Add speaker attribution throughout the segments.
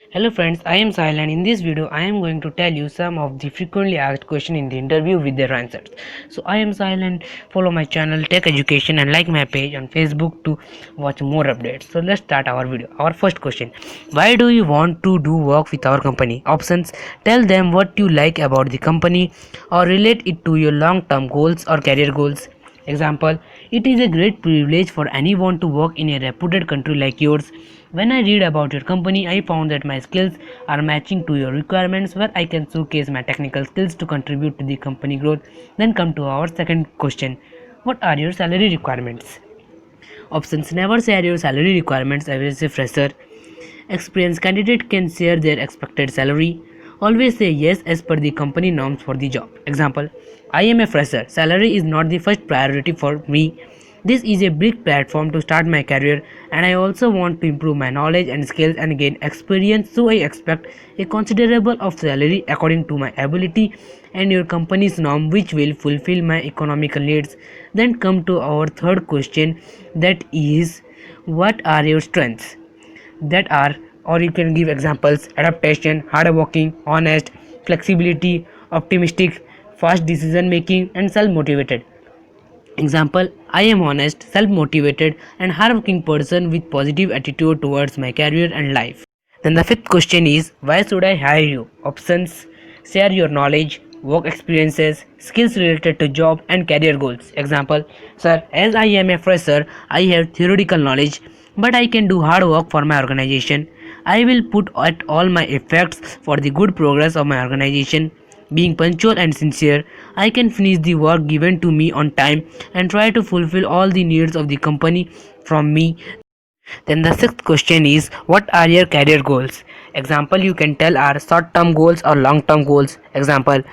Speaker 1: Hello friends, I am Sahil and in this video I am going to tell you some of the frequently asked questions in the interview with their answers. So I am Sahil and follow my channel Tech Education and like my page on Facebook to watch more updates. So let's start our video. Our first question: why do you want to do work with our company? Options: tell them what you like about the company or relate it to your long-term goals or career goals. Example: it is a great privilege for anyone to work in a reputed country like yours. When I read about your company, I found that my skills are matching to your requirements where I can showcase my technical skills to contribute to the company growth. Then come to our second question. What are your salary requirements? Options: never share your salary requirements as a fresher. Experienced candidate can share their expected salary. Always say yes as per the company norms for the job. Example: I am a fresher. Salary is not the first priority for me. This is a big platform to start my career, and I also want to improve my knowledge and skills and gain experience, so I expect a considerable of salary according to my ability and your company's norm, which will fulfill my economical needs. Then come to our third question, that is, what are your strengths? That are, or you can give examples: adaptation, hardworking, honest, flexibility, optimistic, fast decision making, and self motivated. Example: I am honest, self motivated, and hardworking person with positive attitude towards my career and life. Then the fifth question is: why should I hire you? Options: share your knowledge, work experiences, skills related to job and career goals. Example: sir, as I am a fresher, I have theoretical knowledge, but I can do hard work for my organization. I will put at all my efforts for the good progress of my organization. Being punctual and sincere, I can finish the work given to me on time and try to fulfill all the needs of the company from me. Then the sixth question is: what are your career goals? Example, you can tell are short term goals or long term goals. Example: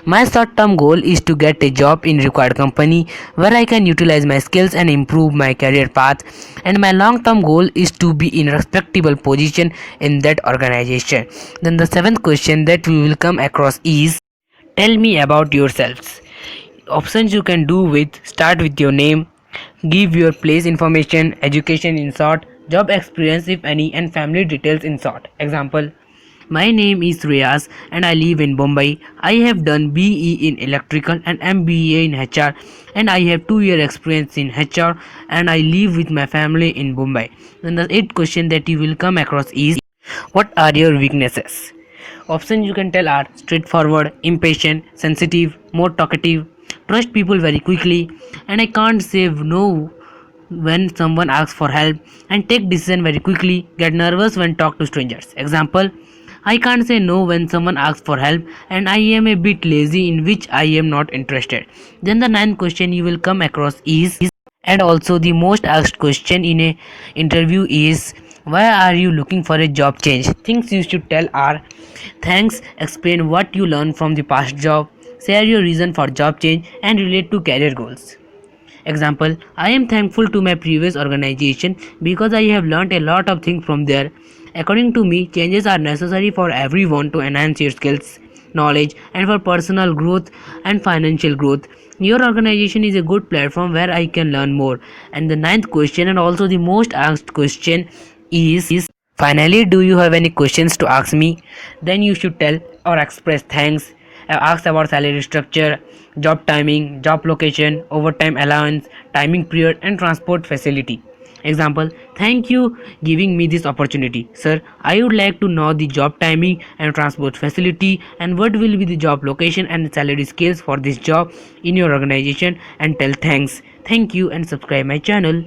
Speaker 1: my short term goal is to get a job in required company where I can utilize my skills and improve my career path, and my long term goal is to be in respectable position in that organization. Then the seventh question that we will come across is: tell me about yourselves. Options you can do with: start with your name, give your place information, education in short, job experience if any, and family details in short. Example: my name is Riyaz and I live in Bombay. I have done BE in electrical and MBA in HR, and I have 2 year experience in HR, and I live with my family in Bombay. Then the eighth question that you will come across is: what are your weaknesses? Options you can tell are straightforward, impatient, sensitive, more talkative, trust people very quickly, and I can't say no when someone asks for help, and take decision very quickly, get nervous when talk to strangers. Example: I can't say no when someone asks for help, and I am a bit lazy in which I am not interested. Then the ninth question you will come across is, and also the most asked question in a interview is: why are you looking for a job change? Things you should tell are: thanks, explain what you learned from the past job, share your reason for job change, and relate to career goals. Example: I am thankful to my previous organization because I have learned a lot of things from there. According to me, changes are necessary for everyone to enhance your skills, knowledge, and for personal growth and financial growth. Your organization is a good platform where I can learn more. And the ninth question, and also the most asked question, is: finally, do you have any questions to ask me? Then you should tell or express thanks. Ask about salary structure, job timing, job location, overtime allowance, timing period, and transport facility. Example: thank you giving me this opportunity. Sir, I would like to know the job timing and transport facility, and what will be the job location and salary scales for this job in your organization, and tell thanks. Thank you and subscribe my channel.